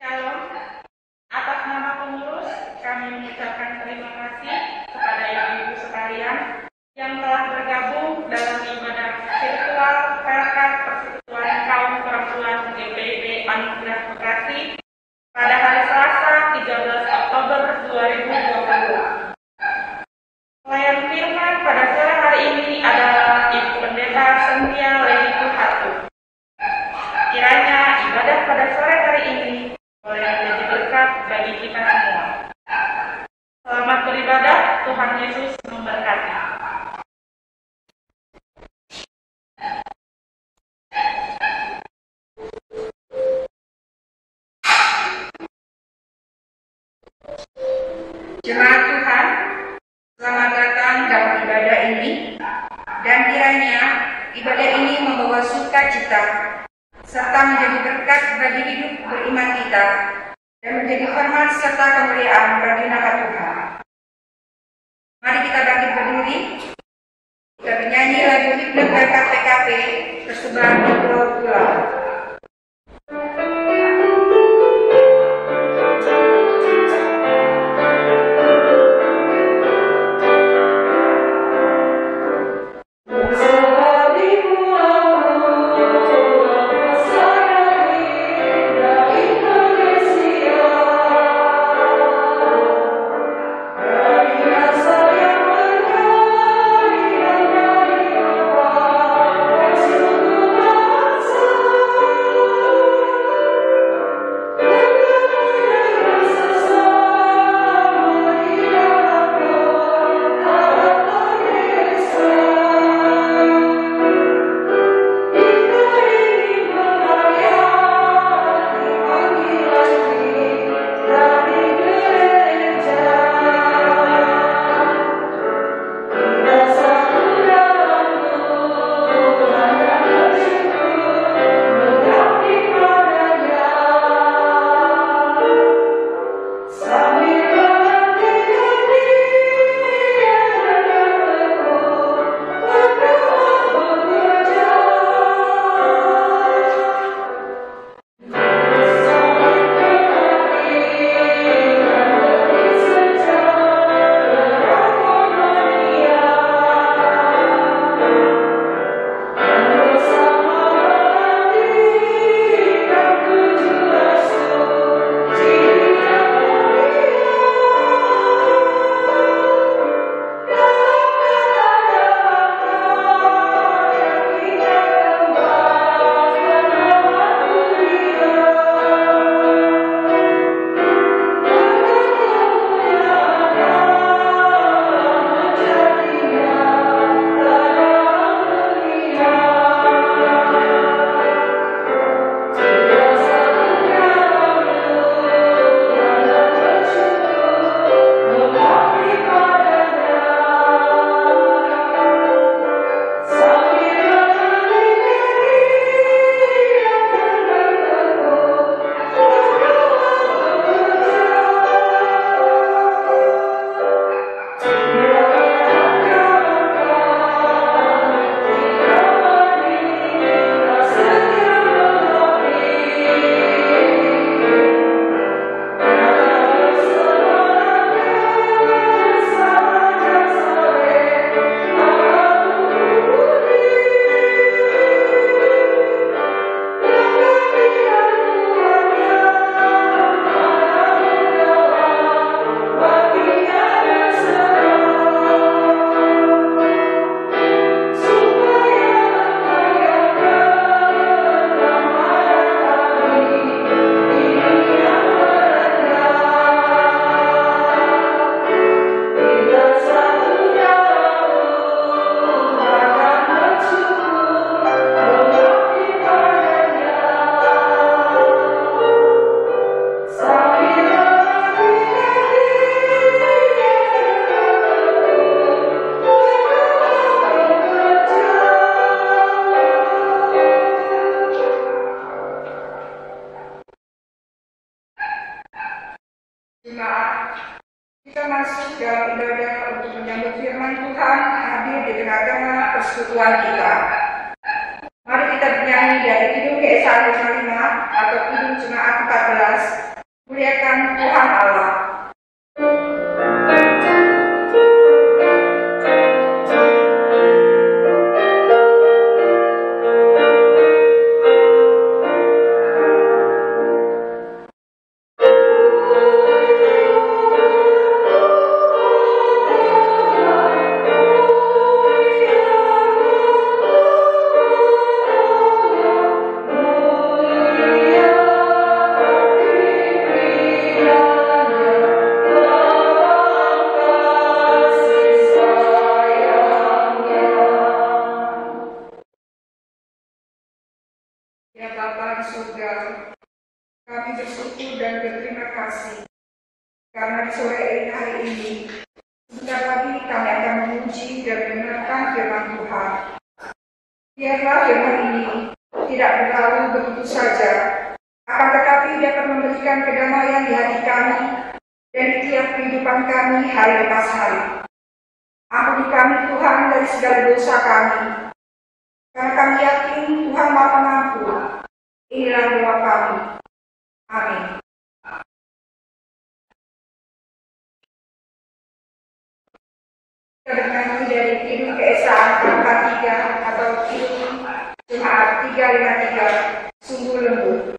Shalom, atas nama pengurus kami mengucapkan terima kasih kepada ibu-ibu sekalian yang telah bergabung dalam ibadah virtual Perkat Persekutuan Kaum Perempuan GPIB Anugerah Bekasi pada hari Selasa 13 Oktober 2020. Pelayan firman pada sore hari ini adalah Ibu Pendeta Sentia Leliku Hatu. Kiranya ibadah pada sore hari ini boleh menjadi berkat bagi kita semua. Selamat beribadah, Tuhan Yesus memberkati. Jemaat Tuhan, selamat datang dalam ibadah ini, dan kiranya ibadah ini membawa sukacita serta menjadi berkat bagi hidup beriman kita dan menjadi hormat serta kemuliaan bagi nama Tuhan. Mari kita bangkit berdiri, kita bernyanyi lagu himne berkat PKP tersebar di pulau-pulau. Kita masuk dalam ibadah untuk menyambut firman Tuhan hadir di tengah-tengah persekutuan kita. Mari kita bernyanyi dari Kidung Ke Esa 55 atau Kidung Jemaat 14 Ya Bapa di surga, kami bersyukur dan berterima kasih karena di sore hari ini sebentar lagi kami akan menguji dan mendengarkan firman Tuhan. Biarlah firman ini tidak berlalu begitu saja, akan tetapi dapat memberikan kedamaian di hati kami dan di tiap kehidupan kami hari lepas hari. Ampuni kami Tuhan dari segala dosa kami, karena kami yakin Tuhan Maha Pengampun. Inilah doa kami. Amin. Kita bernyanyi dari Kidung Keesaan angka 3 atau Kidung Jemaat 353, Sungguh Lembut.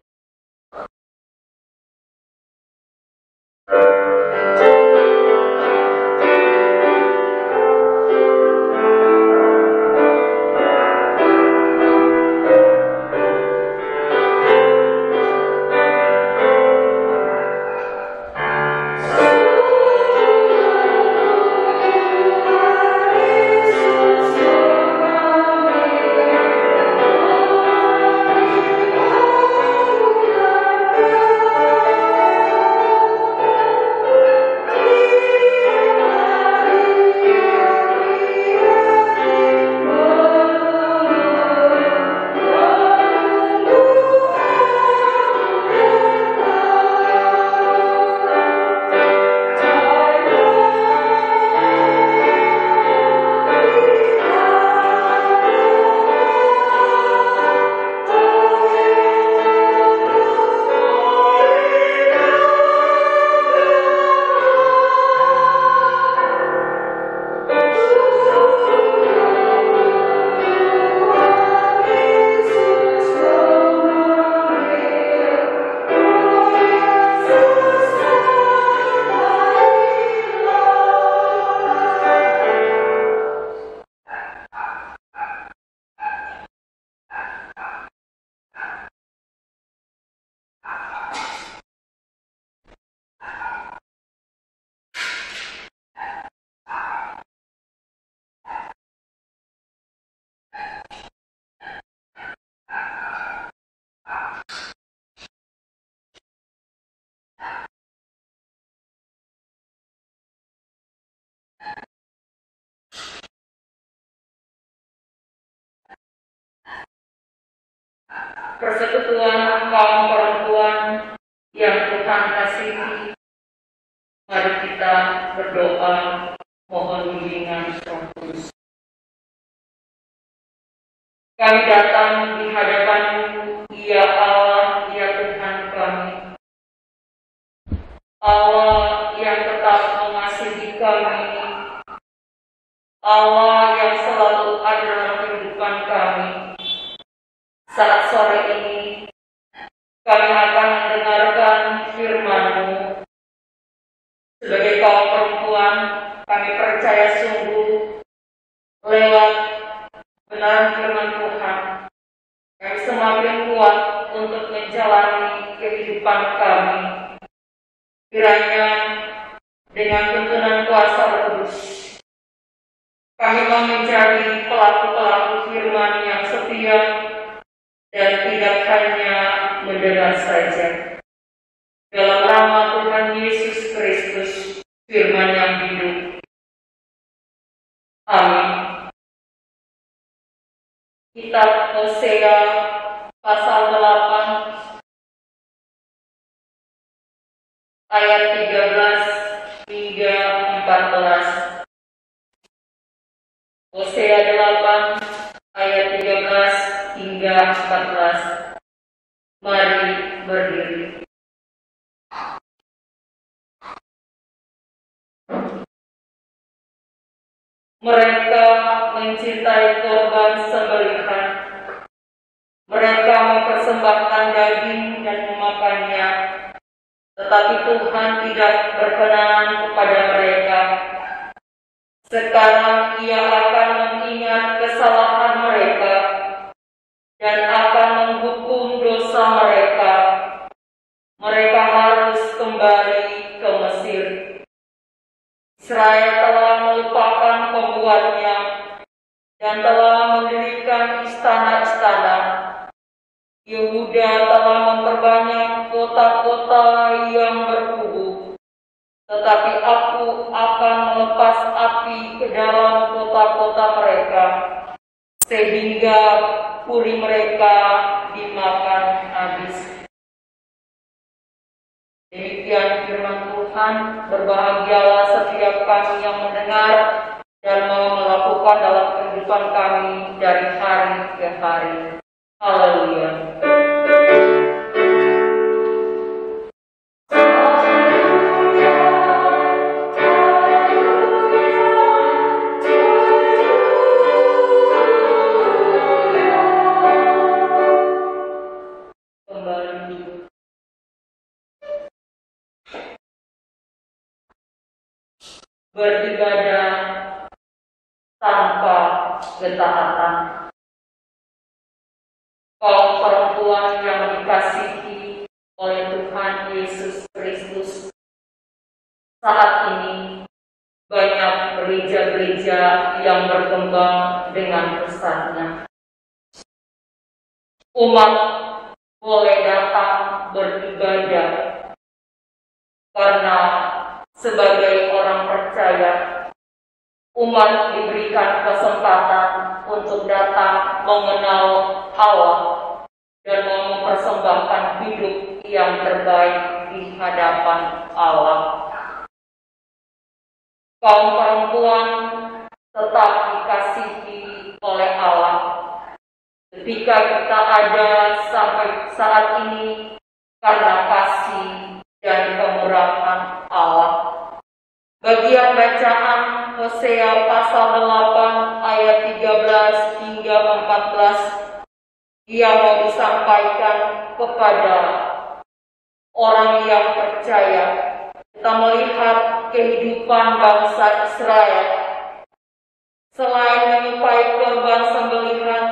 Persekutuan kaum perempuan yang Tuhan kasihi, mari kita berdoa mohon bimbingan Roh Kudus. Kami datang di hadapan-Mu, ya Allah, ya Tuhan kami. Allah yang tetap mengasihi kami, Allah yang selalu ada dalam kehidupan kami. Saat sore ini, kami akan mendengarkan firman-Mu. Sebagai kaum perempuan, kami percaya sungguh lewat benaran firman Tuhan, kami semakin kuat untuk menjalani kehidupan kami. Kiranya dengan tuntunan kuasa Roh Kudus, kami mau menjadi pelaku-pelaku firman yang setia dan tidak hanya mendengar saja. Dalam nama Tuhan Yesus Kristus, firman yang hidup. Amin. Kitab Hosea pasal 8 ayat 13 hingga 14. Hosea 8 ayat 13 hingga 14. Mari berdiri. Mereka mencintai korban sembelihan. Mereka mempersembahkan daging dan memakannya. Tetapi Tuhan tidak berkenan kepada mereka. Sekarang Ia akan mengingat kesalahan mereka dan akan menghukum dosa mereka. Mereka harus kembali ke Mesir. Israel telah melupakan pembuatnya dan telah mendirikan istana-istana. Yehuda telah memperbanyak kota-kota yang berkubu, tetapi aku akan melepas api ke dalam kota-kota mereka, sehingga puri mereka dimakan habis. Demikian firman Tuhan. Berbahagialah setiap kami yang mendengar dan mau melakukan dalam kehidupan kami dari hari ke hari. Haleluya. Beribadah tanpa ketaatan. Kaum perempuan yang dikasihi oleh Tuhan Yesus Kristus, saat ini banyak gereja-gereja yang berkembang dengan pesatnya. Umat boleh datang beribadah karena sebagai orang percaya, umat diberikan kesempatan untuk datang mengenal Allah dan mempersembahkan hidup yang terbaik di hadapan Allah. Kaum perempuan tetap dikasihi oleh Allah. Ketika kita ada sampai saat ini karena kasih dan kemurahan Allah. Bagian bacaan Hosea pasal 8 ayat 13 hingga 14 yang mau disampaikan kepada orang yang percaya. Kita melihat kehidupan bangsa Israel. Selain menyukai korban sembelihan,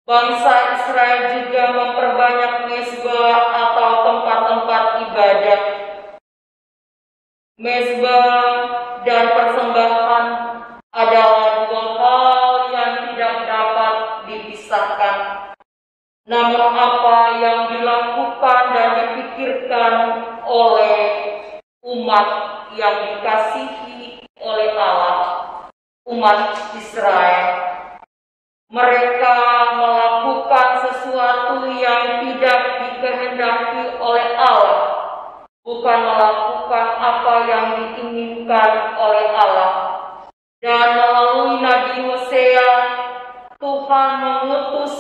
bangsa Israel juga memperbanyak mezbah atau tempat-tempat ibadah. Mezbah dan persembahan adalah dua hal yang tidak dapat dipisahkan. Namun apa yang dilakukan dan dipikirkan oleh umat yang dikasihi oleh Allah, umat Israel, mereka melakukan sesuatu yang tidak dikehendaki oleh Allah, bukan melakukan apa yang diinginkan oleh Allah. Dan melalui Nabi Hosea, Tuhan mengutus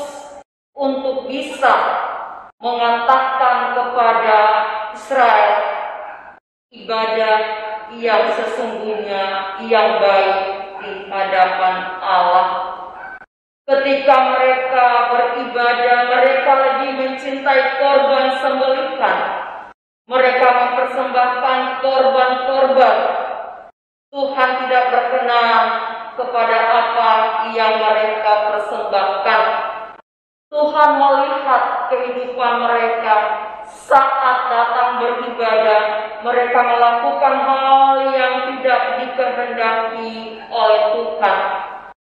untuk bisa mengatakan kepada Israel ibadah yang sesungguhnya yang baik di hadapan Allah. Ketika mereka beribadah, mereka lebih mencintai korban sembelihan. Mereka mempersembahkan korban-korban. Tuhan tidak berkenan kepada apa yang mereka persembahkan. Tuhan melihat kehidupan mereka saat datang beribadah. Mereka melakukan hal yang tidak dikehendaki oleh Tuhan.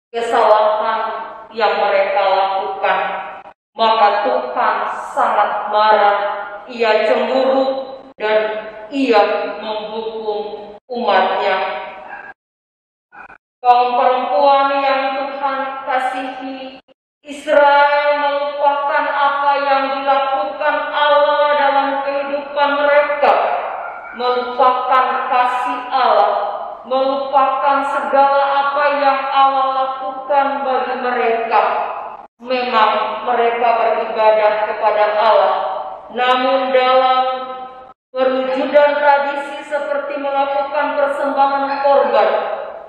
Kesalahan yang mereka lakukan. Maka Tuhan sangat marah. Ia cemburu dan ia menghukum umatnya. Kaum perempuan yang Tuhan kasihi, Israel melupakan apa yang dilakukan Allah dalam kehidupan mereka, melupakan kasih Allah, melupakan segala apa yang Allah lakukan bagi mereka. Memang mereka beribadah kepada Allah, namun dalam perwujudan tradisi seperti melakukan persembahan korban,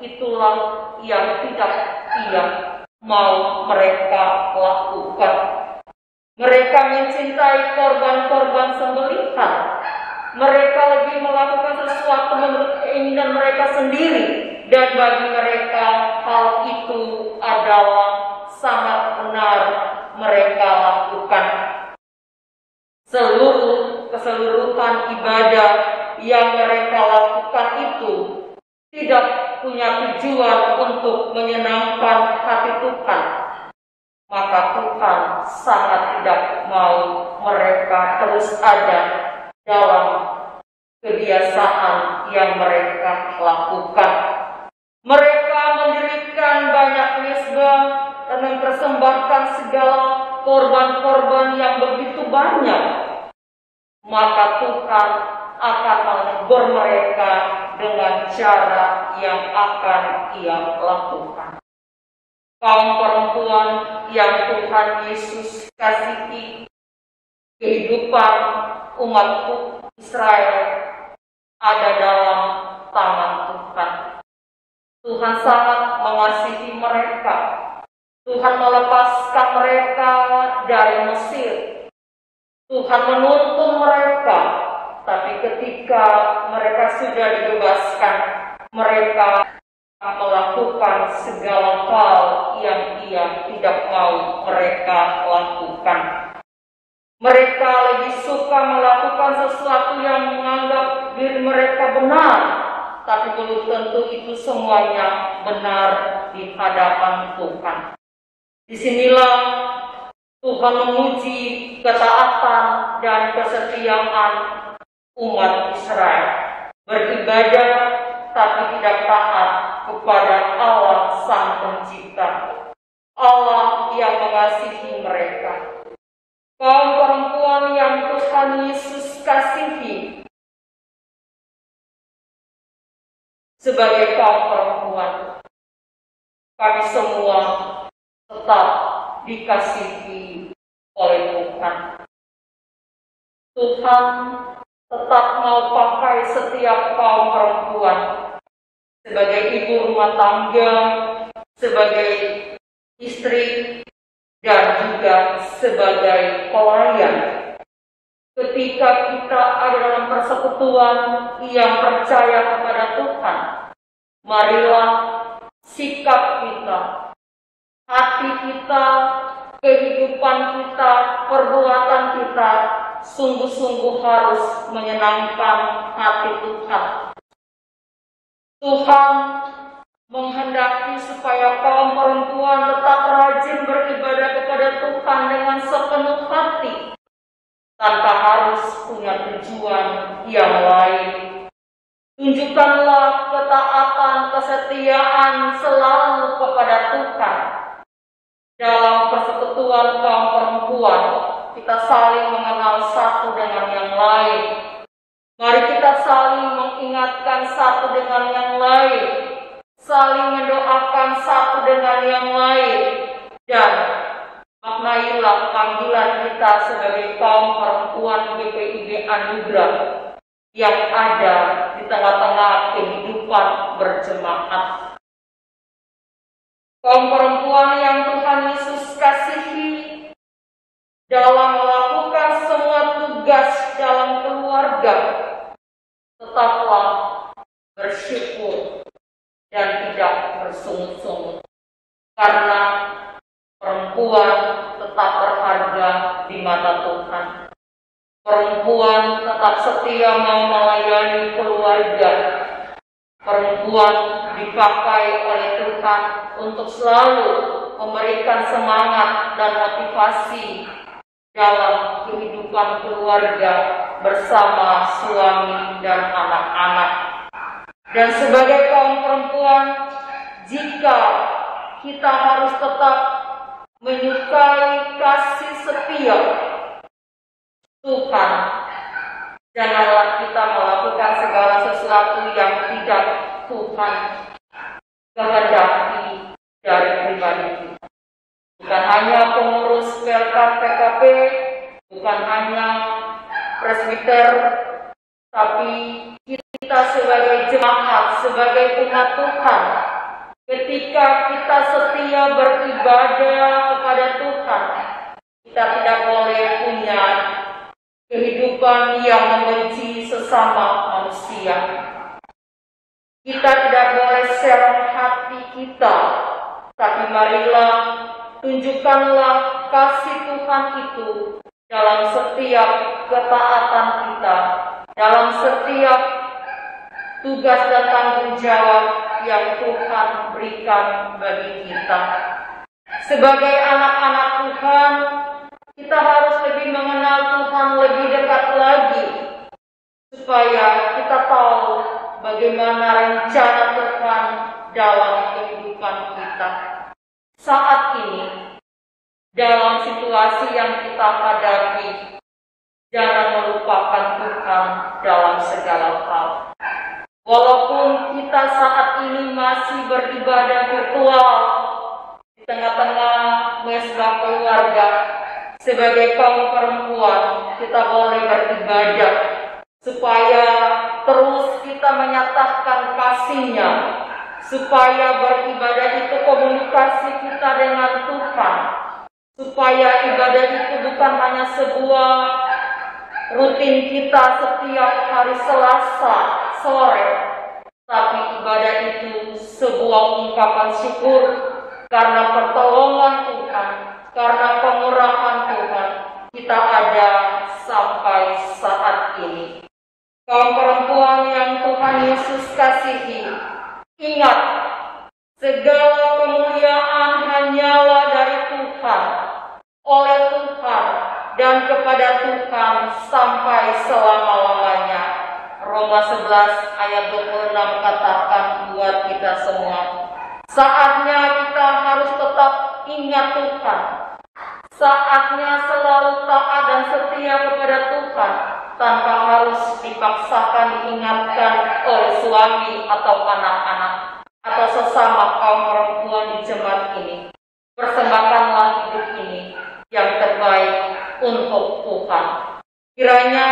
itulah yang tidak mau mereka lakukan. Mereka mencintai korban-korban sembelihan. Mereka lebih melakukan sesuatu menurut keinginan mereka sendiri, dan bagi mereka hal itu adalah sangat benar mereka lakukan. Keseluruhan ibadah yang mereka lakukan itu tidak punya tujuan untuk menyenangkan hati Tuhan, maka Tuhan sangat tidak mau mereka terus ada dalam kebiasaan yang mereka lakukan. Mereka mendirikan banyak mezbah dan mempersembahkan segala korban-korban yang begitu banyak. Maka Tuhan akan menegur mereka dengan cara yang akan Ia lakukan. Kaum perempuan yang Tuhan Yesus kasihi, kehidupan umat Israel ada dalam tangan Tuhan. Tuhan sangat mengasihi mereka. Tuhan melepaskan mereka dari Mesir. Tuhan menuntun mereka, tapi ketika mereka sudah dibebaskan, mereka melakukan segala hal yang Ia tidak mau mereka lakukan. Mereka lebih suka melakukan sesuatu yang menganggap diri mereka benar, tapi belum tentu itu semuanya benar di hadapan Tuhan. Disinilah Tuhan menguji ketaatan dan kesetiaan umat Israel. Beribadah tapi tidak taat kepada Allah Sang Pencipta, Allah yang mengasihi mereka. Kaum perempuan yang Tuhan Yesus kasihi, sebagai kaum perempuan, kami semua tetap dikasihi oleh Tuhan. Tuhan tetap mau pakai setiap kaum perempuan sebagai ibu rumah tangga, sebagai istri, dan juga sebagai pelayan. Ketika kita ada dalam persekutuan yang percaya kepada Tuhan, marilah sikap kita, hati kita, kehidupan kita, perbuatan kita sungguh-sungguh harus menyenangkan hati Tuhan. Tuhan menghendaki supaya kaum perempuan tetap rajin beribadah kepada Tuhan dengan sepenuh hati, tanpa harus punya tujuan yang lain. Tunjukkanlah ketaatan, kesetiaan selalu kepada Tuhan. Dalam persekutuan kaum perempuan, kita saling mengenal satu dengan yang lain. Mari kita saling mengingatkan satu dengan yang lain, saling mendoakan satu dengan yang lain, dan maknailah panggilan kita sebagai kaum perempuan GPIB Anugerah yang ada di tengah-tengah kehidupan berjemaat. Kaum perempuan yang Tuhan Yesus kasihi, dalam melakukan semua tugas dalam keluarga, tetaplah bersyukur dan tidak bersungut-sungut, karena perempuan tetap berharga di mata Tuhan. Perempuan tetap setia mau melayani keluarga. Perempuan dipakai oleh Tuhan untuk selalu memberikan semangat dan motivasi dalam kehidupan keluarga bersama suami dan anak-anak. Dan sebagai kaum perempuan, jika kita harus tetap menyukai kasih setia Tuhan, janganlah kita melakukan segala sesuatu yang tidak Tuhan kehendaki dari pribadi kita. Bukan hanya pengurus PLK PKP, bukan hanya presbiter, tapi kita sebagai jemaat, sebagai umat Tuhan, ketika kita setia beribadah kepada Tuhan, kita tidak boleh punya kehidupan yang membenci sesama manusia. Kita tidak boleh serong hati kita, tapi marilah tunjukkanlah kasih Tuhan itu dalam setiap ketaatan kita, dalam setiap tugas dan tanggung jawab yang Tuhan berikan bagi kita. Sebagai anak-anak Tuhan, kita harus lebih mengenal Tuhan lebih dekat lagi, supaya kita tahu bagaimana rencana Tuhan dalam kehidupan kita. Saat ini, dalam situasi yang kita hadapi, jangan melupakan Tuhan dalam segala hal. Walaupun kita saat ini masih beribadah virtual di tengah-tengah mesbah keluarga, sebagai kaum perempuan kita boleh beribadah supaya terus kita menyatakan kasih-Nya, supaya beribadah itu komunikasi kita dengan Tuhan, supaya ibadah itu bukan hanya sebuah rutin kita setiap hari Selasa sore, tapi ibadah itu sebuah ungkapan syukur karena pertolongan Tuhan, karena pemurahan Tuhan kita ada sampai saat ini. Kaum perempuan yang Tuhan Yesus kasihi, ingat, segala kemuliaan hanyalah dari Tuhan, oleh Tuhan, dan kepada Tuhan sampai selama-lamanya. Roma 11 ayat 26 katakan buat kita semua. Saatnya kita harus tetap ingat Tuhan. Saatnya selalu taat dan setia kepada Tuhan, tanpa harus dipaksakan diingatkan oleh suami atau anak-anak atau sesama kaum perempuan di jemaat ini. Persembahkanlah hidup ini yang terbaik untuk Tuhan. Kiranya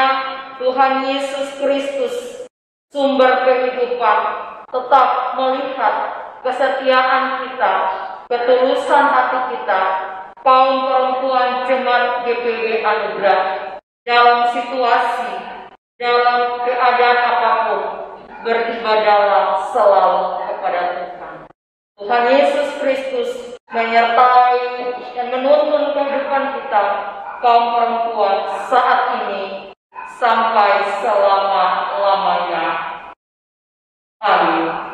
Tuhan Yesus Kristus, sumber kehidupan, tetap melihat kesetiaan kita, ketulusan hati kita, kaum perempuan jemaat GPB Anugerah, dalam situasi, dalam keadaan apapun, beribadahlah selalu kepada Tuhan. Tuhan Yesus Kristus menyertai dan menuntun kehidupan kita, kaum perempuan saat ini, sampai selama-lamanya. Amin.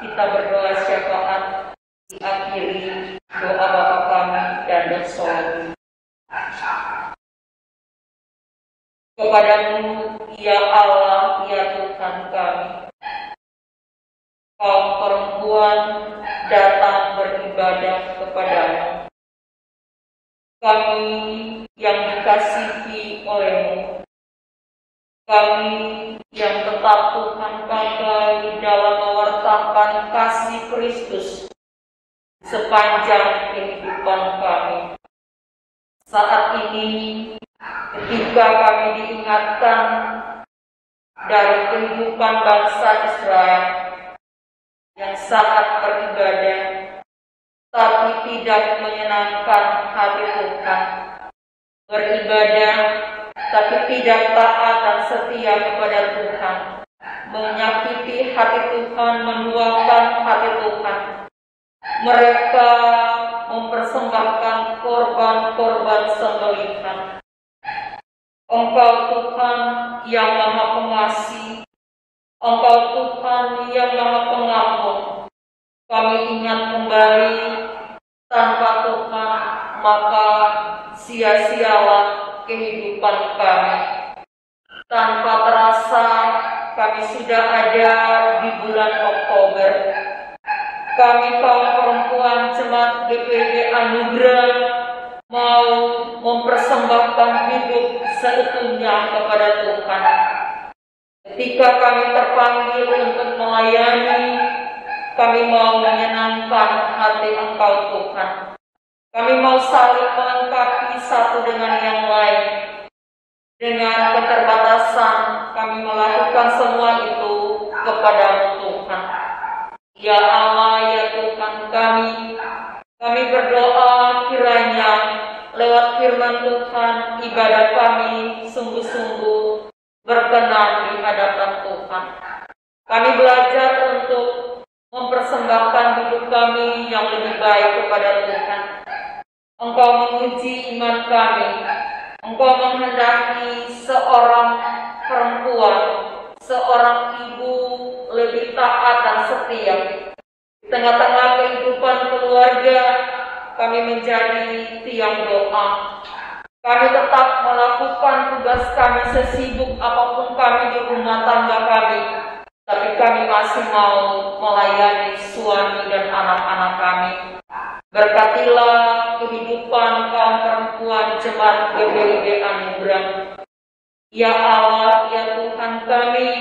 Kita berdoa syafaat diakhiri doa Bapa kami dan doa. Kepadamu ya Allah, ya Tuhan kami, kaum perempuan datang beribadah kepadamu. Kami yang dikasihi oleh-Mu, kami yang tetap Tuhan pakai dalam mewartakan kasih Kristus sepanjang kehidupan kami. Saat ini, ketika kami diingatkan dari kehidupan bangsa Israel yang sangat beribadah, tapi tidak menyenangkan hati Tuhan, beribadah tapi tidak taat dan setia kepada Tuhan, menyakiti hati Tuhan, menuakan hati Tuhan. Mereka mempersembahkan korban-korban sembelihan. Engkau Tuhan yang Maha Pengasih, Engkau Tuhan yang Maha Pengampun. Kami ingat kembali, tanpa Tuhan maka sia-sialah kehidupan kami. Tanpa terasa kami sudah ada di bulan Oktober. Kami kaum perempuan Jemaat GPIB Anugerah mau mempersembahkan hidup seutuhnya kepada Tuhan. Ketika kami terpanggil untuk melayani, kami mau menyenangkan hati Engkau Tuhan. Kami mau saling melengkapi satu dengan yang lain. Dengan keterbatasan, kami melakukan semua itu kepada Tuhan. Ya Allah, ya Tuhan kami berdoa kiranya lewat firman Tuhan, ibadah kami sungguh-sungguh berkenan di hadapan Tuhan. Kami belajar untuk mempersembahkan hidup kami yang lebih baik kepada Tuhan. Engkau menguji iman kami. Engkau menghendaki seorang perempuan, seorang ibu lebih taat dan setia. Di tengah-tengah kehidupan keluarga, kami menjadi tiang doa. Kami tetap melakukan tugas kami sesibuk apapun kami di rumah tangga kami. Tapi kami masih mau melayani suami dan anak-anak kami. Berkatilah kehidupan kaum perempuan Jemaat GPIB Anugerah. Ya Allah, ya Tuhan kami,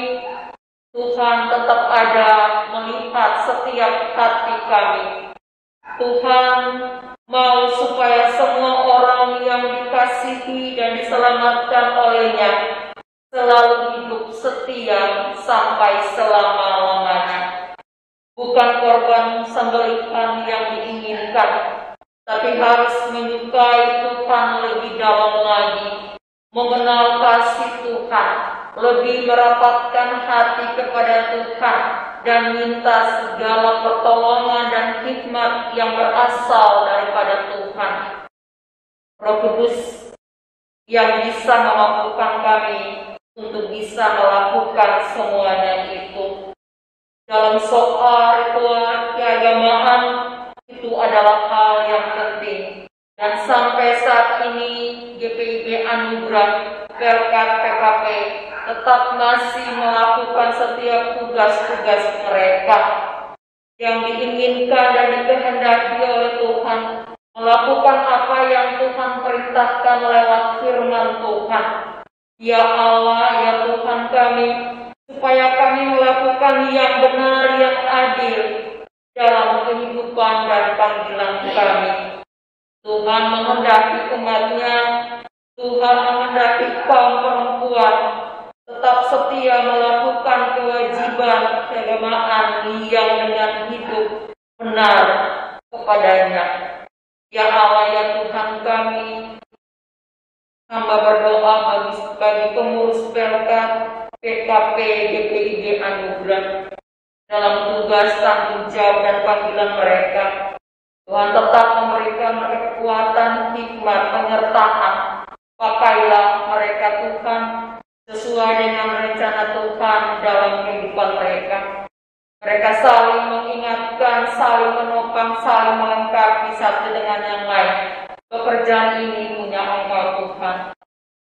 Tuhan tetap ada melihat setiap hati kami. Tuhan mau supaya semua orang yang dikasihi dan diselamatkan olehnya selalu hidup setia sampai selama-lamanya. Bukan korban sembelihan yang diinginkan, tapi harus menyukai Tuhan lebih dalam lagi, mengenal kasih Tuhan, lebih merapatkan hati kepada Tuhan, dan minta segala pertolongan dan hikmat yang berasal daripada Tuhan. Roh Kudus yang bisa memampukan kami untuk bisa melakukan semuanya itu. Dalam soal ritual keagamaan itu adalah hal yang penting. Dan sampai saat ini GPIB Anugerah Pelkat PKP tetap masih melakukan setiap tugas-tugas mereka yang diinginkan dan dikehendaki oleh Tuhan, melakukan apa yang Tuhan perintahkan lewat firman Tuhan. Ya Allah, ya Tuhan kami, supaya kami melakukan yang benar, yang adil dalam kehidupan dan panggilan kami. Tuhan menghendaki umat-Nya, Tuhan menghendaki kaum perempuan tetap setia melakukan kewajiban keagamaan yang dengan hidup benar kepadanya. Ya Allah, ya Tuhan kami, hamba berdoa bagi pengurus Pelkat PKP GPIB Anugerah dalam tugas tanggung jawab dan panggilan mereka. Tuhan tetap memberikan mereka kekuatan, hikmat, penyertaan. Pakailah mereka Tuhan sesuai dengan rencana Tuhan dalam kehidupan mereka. Mereka saling mengingatkan, saling menopang, saling melengkapi satu dengan yang lain. Pekerjaan ini punya Engkau Tuhan.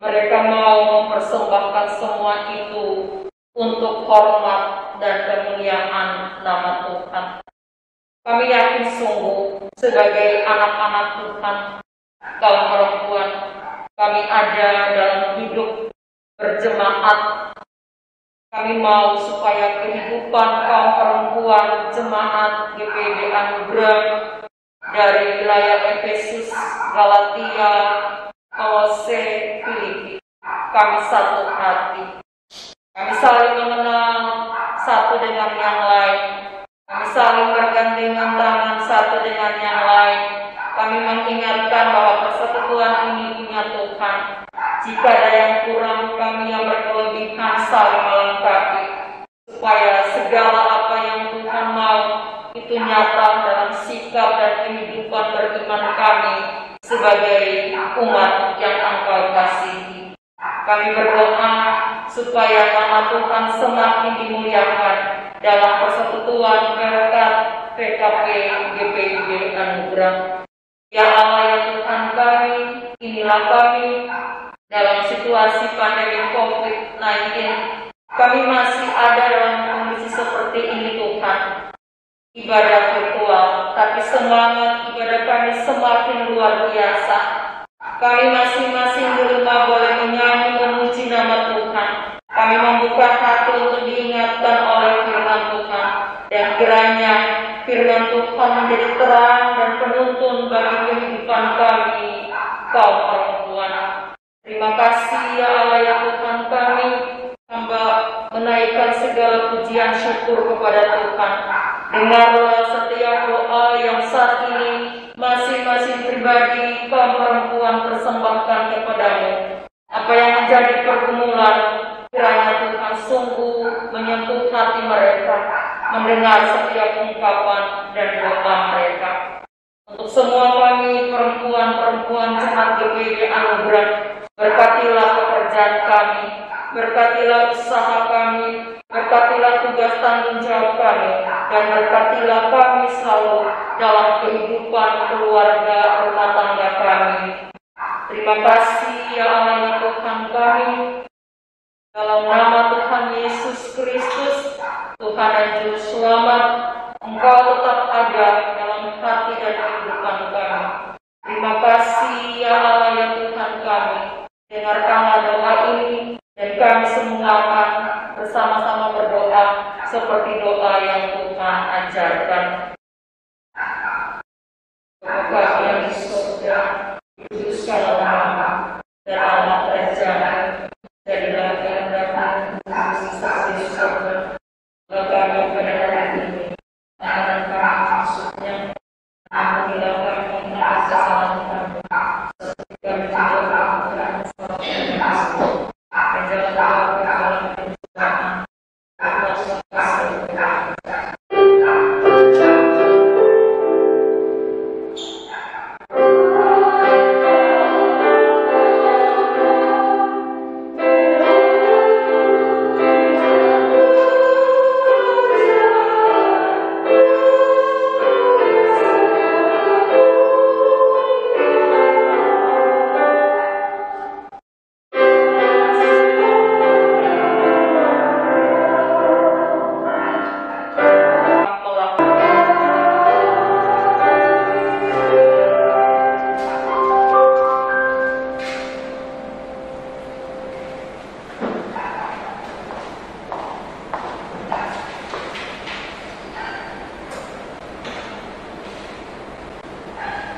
Mereka mau mempersembahkan semua itu untuk hormat dan kemuliaan nama Tuhan. Kami yakin sungguh sebagai anak-anak Tuhan, kaum perempuan, kami ada dalam hidup berjemaat. Kami mau supaya kehidupan kaum perempuan Jemaat GPIB Anugerah dari wilayah Efesus, Galatia, Kolose, Filipi, kami satu hati. Kami saling mengenal satu dengan yang lain. Kami saling bergandengan tangan satu dengan yang lain. Kami mengingatkan bahwa persekutuan ini punya Tuhan. Jika ada yang kurang, kami yang berkelebihan saling melengkapi, supaya segala apa yang Tuhan mau itu nyata dalam sikap dan kehidupan beriman kami sebagai umat yang Engkau kasihi. Kami berdoa supaya nama Tuhan semakin dimuliakan dalam persekutuan Pelkat PKP GPIB Anugerah. Ya Allah, ya Tuhan kami, inilah kami dalam situasi pandemi COVID-19 seperti ini Tuhan. Ibadah virtual, tapi semangat ibadah kami semakin luar biasa. Kami masing-masing di rumah boleh menyanyi memuji nama Tuhan. Kami membuka hati untuk diingatkan oleh firman Tuhan. Dan kiranya firman Tuhan menjadi terang dan penuntun bagi kehidupan kami, kaum perempuan. Terima kasih ya Allah ya Tuhan kami. Hamba menaikkan segala pujian syukur kepada Tuhan. Dengarlah setiap doa yang saat ini masing-masing pribadi kaum perempuan persembahkan kepadamu. Apa yang menjadi pergumulan, kiranya Tuhan sungguh menyentuh hati mereka, mendengar setiap ungkapan dan doa mereka. Untuk semua kami perempuan-perempuan jemaat GPI Anugerah, berkatilah pekerjaan kami, berkatilah usaha kami, berkatilah tugas tanggung jawab kami, dan berkatilah kami selalu dalam kehidupan keluarga rumah tangga kami. Terima kasih ya Allah ya Tuhan kami. Dalam nama Tuhan Yesus Kristus, Tuhan dan Juru Selamat, Engkau tetap ada dalam hati dan kehidupan kami. Terima kasih ya Allah ya Tuhan kami. Dengarkanlah doa ini, dan kami semua akan bersama-sama berdoa seperti doa yang Tuhan ajarkan. Bapa yang di surga, dikuduskanlah namamu, datanglah kerajaan-Mu, jadilah kehendak-Mu di bumi seperti di surga. Bapa kami pada hari ini, makanan kami maksudnya, ampunilah kami atas kesalahan kami, seperti kami juga mengampuni kesalahan kami. Dan jangan bawa kami dalam pencobaan, berkuasa kasih kepada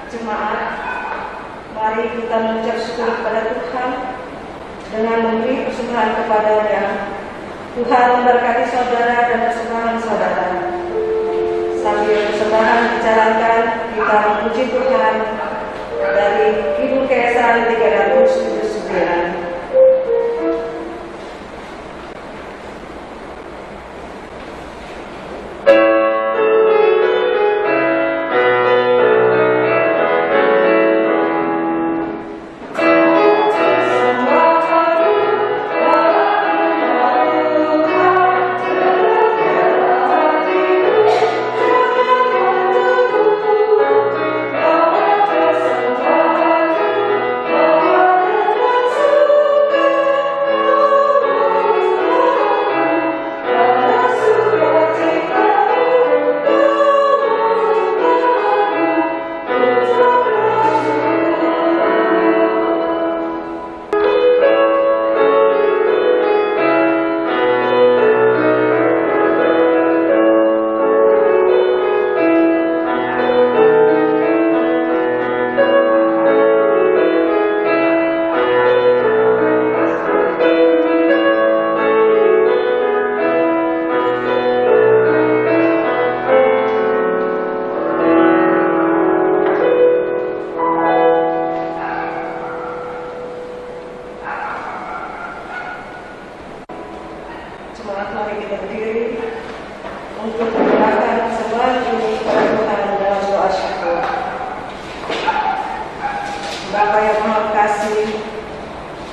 jemaat, mari kita mengucap syukur kepada Tuhan dengan memberi persembahan kepada-Nya. Tuhan memberkati saudara dan persembahan saudara. Sambil persembahan dijalankan, kita memuji Tuhan dari Kidung Keesan 379. Bapa yang Maha Kasih,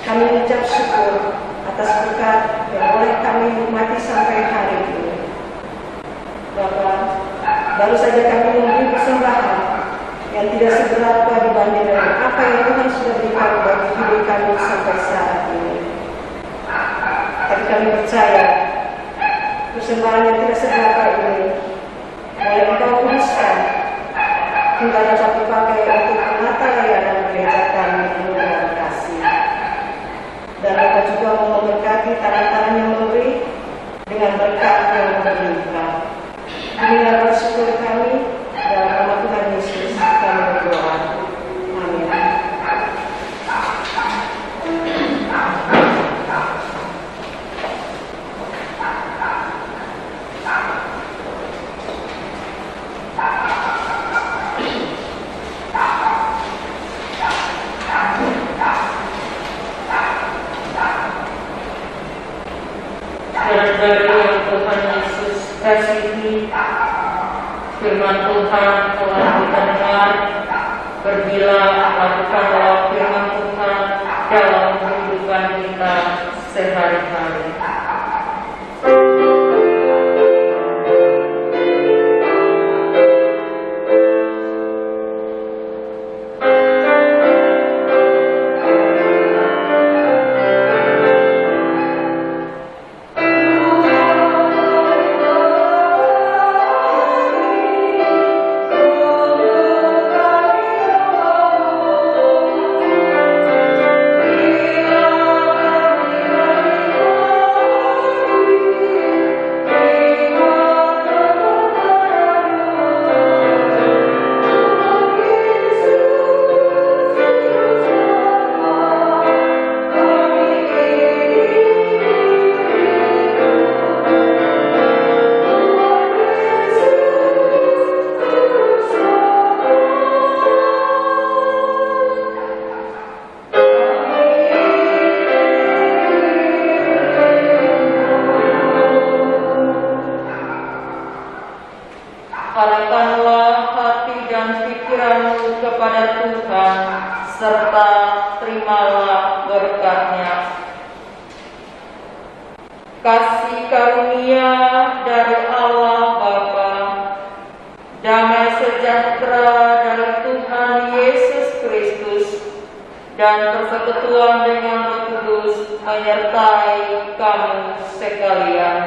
kami mengucap syukur atas berkat yang boleh kami nikmati sampai hari ini. Bapa, baru saja kami memberi persembahan yang tidak seberapa dibanding dengan apa yang Tuhan sudah berikan bagi hidup kami sampai saat ini. Tapi kami percaya persembahan yang tidak seberapa ini boleh Engkau kuduskan hingga dapat dipakai untuk menata layanan gereja kami penuh dengan kasih. Dan Engkau juga mau memberkati tangan-tangan yang memberi dengan berkat yang berlimpah. Inilah bersyukur kami dalam nama Tuhan Yesus kami berdoa. Amin. Saudara yang Tuhan Yesus kasihi, firman Tuhan telah kita dengar. Pergilah lakukanlah firman Tuhan dalam kehidupan kita sehari-hari. Arahkanlah hati dan pikiranmu kepada Tuhan, serta terimalah berkat-Nya. Kasih karunia dari Allah Bapa, damai sejahtera dari Tuhan Yesus Kristus, dan persekutuan dengan Roh Kudus menyertai kamu sekalian.